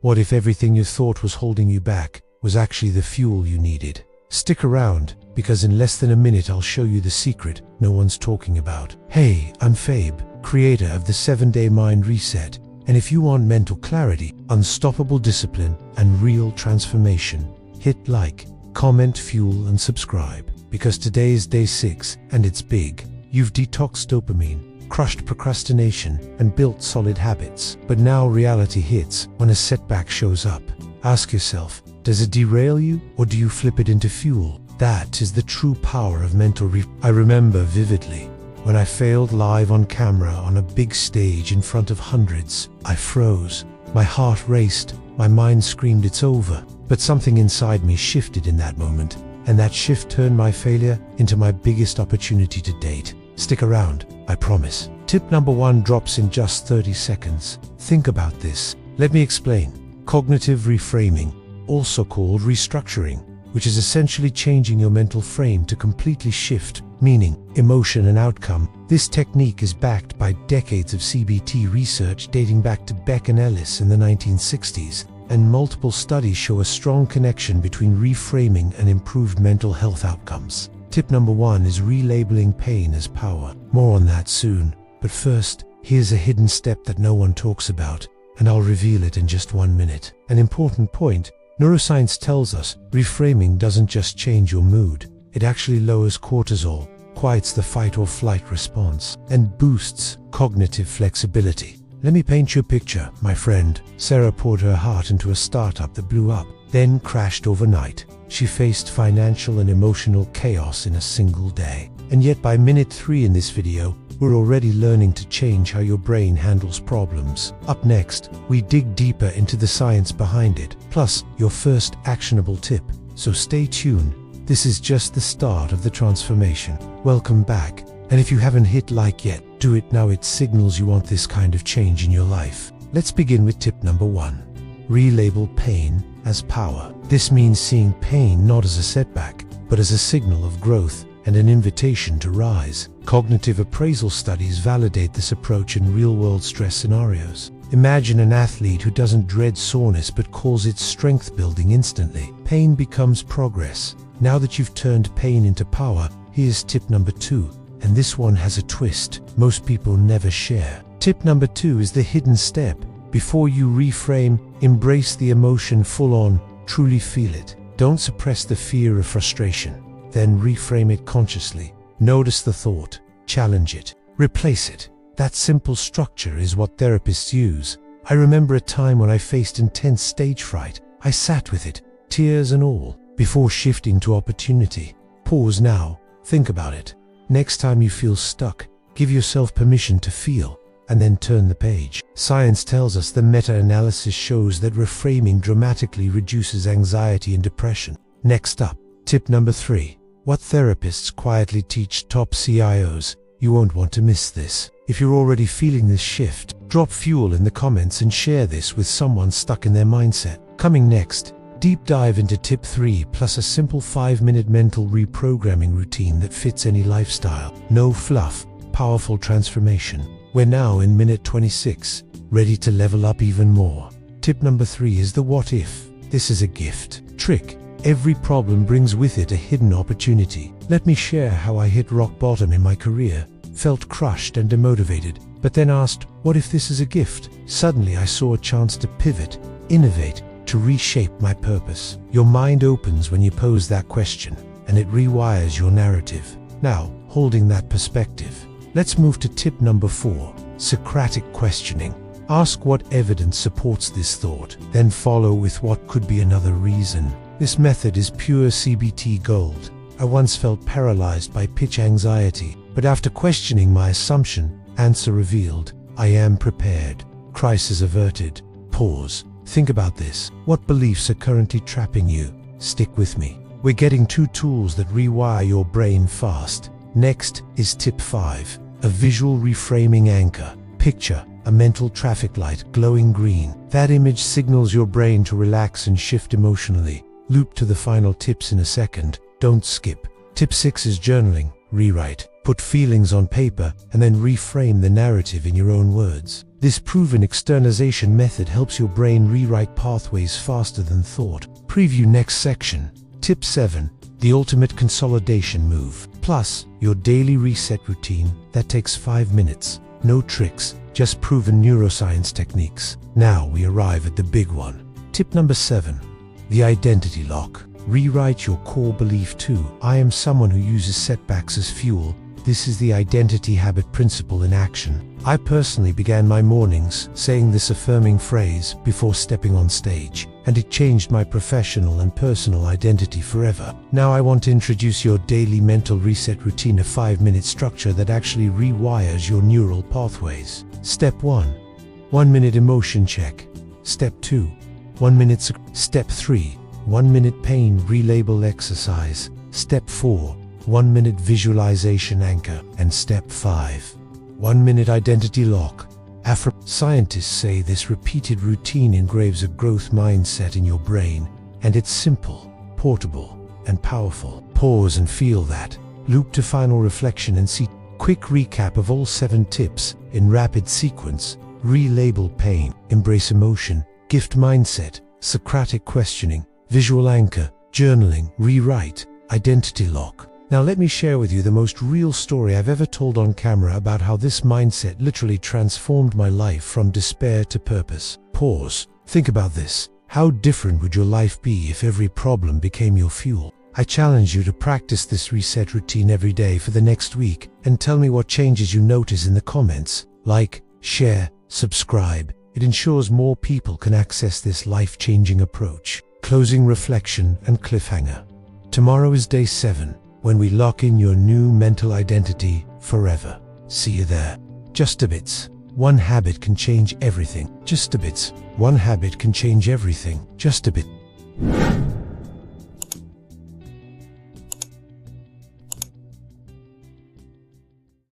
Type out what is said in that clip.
What if everything you thought was holding you back was actually the fuel you needed? Stick around, because in less than a minute I'll show you the secret no one's talking about. Hey, I'm Fabe, creator of the 7-Day Mind Reset, and if you want mental clarity, unstoppable discipline, and real transformation, hit like, comment, fuel, and subscribe, because today is day 6, and it's big. You've detoxed dopamine, crushed procrastination, and built solid habits. But now reality hits when a setback shows up. Ask yourself, does it derail you, or do you flip it into fuel? That is the true power of mental I remember vividly when I failed live on camera on a big stage in front of hundreds. I froze. My heart raced. My mind screamed it's over. But something inside me shifted in that moment, and that shift turned my failure into my biggest opportunity to date. Stick around, I promise. Tip number 1 drops in just 30 seconds. Think about this. Let me explain. Cognitive reframing, also called restructuring, which is essentially changing your mental frame to completely shift meaning, emotion, and outcome. This technique is backed by decades of CBT research dating back to Beck and Ellis in the 1960s, and multiple studies show a strong connection between reframing and improved mental health outcomes. Tip number 1 is relabeling pain as power. More on that soon. But first, here's a hidden step that no one talks about, and I'll reveal it in just 1 minute. An important point: neuroscience tells us reframing doesn't just change your mood, it actually lowers cortisol, quiets the fight or flight response, and boosts cognitive flexibility. Let me paint you a picture, my friend. Sarah poured her heart into a startup that blew up, then crashed overnight. She faced financial and emotional chaos in a single day. And yet by minute 3 in this video, we're already learning to change how your brain handles problems. Up next, we dig deeper into the science behind it, plus your first actionable tip. So stay tuned. This is just the start of the transformation. Welcome back. And if you haven't hit like yet, do it now. It signals you want this kind of change in your life. Let's begin with tip number 1. Relabel pain as power. This means seeing pain not as a setback, but as a signal of growth and an invitation to rise. Cognitive appraisal studies validate this approach in real-world stress scenarios. Imagine an athlete who doesn't dread soreness but calls it strength building instantly. Pain becomes progress. Now that you've turned pain into power, here's tip number 2, and this one has a twist most people never share. Tip number 2 is the hidden step. Before you reframe, embrace the emotion full on, truly feel it. Don't suppress the fear or frustration. Then reframe it consciously. Notice the thought, challenge it, replace it. That simple structure is what therapists use. I remember a time when I faced intense stage fright. I sat with it, tears and all, before shifting to opportunity. Pause now, think about it. Next time you feel stuck, give yourself permission to feel, and then turn the page. Science tells us the meta-analysis shows that reframing dramatically reduces anxiety and depression. Next up, tip number 3. What therapists quietly teach top CIOs. You won't want to miss this. If you're already feeling this shift, drop fuel in the comments and share this with someone stuck in their mindset. Coming next, deep dive into tip 3 plus a simple 5-minute mental reprogramming routine that fits any lifestyle. No fluff, powerful transformation. We're now in minute 26, ready to level up even more. Tip number 3 is the what if. This is a gift. Trick. Every problem brings with it a hidden opportunity. Let me share how I hit rock bottom in my career, felt crushed and demotivated, but then asked, what if this is a gift? Suddenly I saw a chance to pivot, innovate, to reshape my purpose. Your mind opens when you pose that question, and it rewires your narrative. Now, holding that perspective, let's move to tip number 4, Socratic questioning. Ask what evidence supports this thought, then follow with what could be another reason. This method is pure CBT gold. I once felt paralyzed by pitch anxiety, but after questioning my assumption, answer revealed. I am prepared. Crisis averted. Pause. Think about this. What beliefs are currently trapping you? Stick with me. We're getting 2 tools that rewire your brain fast. Next is tip 5, a visual reframing anchor. Picture a mental traffic light glowing green. That image signals your brain to relax and shift emotionally. Loop to the final tips in a second. Don't skip. Tip 6 is journaling. Rewrite. Put feelings on paper and then reframe the narrative in your own words. This proven externalization method helps your brain rewrite pathways faster than thought. Preview next section. Tip 7. The ultimate consolidation move. Plus, your daily reset routine that takes 5 minutes. No tricks, just proven neuroscience techniques. Now we arrive at the big one. Tip number 7. The identity lock. Rewrite your core belief too. I am someone who uses setbacks as fuel. This is the identity habit principle in action. I personally began my mornings saying this affirming phrase before stepping on stage, and it changed my professional and personal identity forever. Now I want to introduce your daily mental reset routine, a 5-minute structure that actually rewires your neural pathways. Step 1. 1 minute emotion check. Step 2. 1 minute. Step 3. 1 minute pain relabel exercise. Step 4. 1 minute visualization anchor. And step 5. 1 minute identity lock. Scientists say this repeated routine engraves a growth mindset in your brain, and it's simple, portable, and powerful. Pause and feel that. Loop to final reflection and see. Quick recap of all 7 tips in rapid sequence. Relabel pain, embrace emotion, gift mindset, Socratic questioning, visual anchor, journaling, rewrite, identity lock. Now let me share with you the most real story I've ever told on camera about how this mindset literally transformed my life from despair to purpose. Pause. Think about this. How different would your life be if every problem became your fuel? I challenge you to practice this reset routine every day for the next week and tell me what changes you notice in the comments. Like, share, subscribe. It ensures more people can access this life-changing approach. Closing reflection and cliffhanger. Tomorrow is day 7. When we lock in your new mental identity forever. See you there. Just a bit. One habit can change everything. Just a bit. One habit can change everything. Just a bit.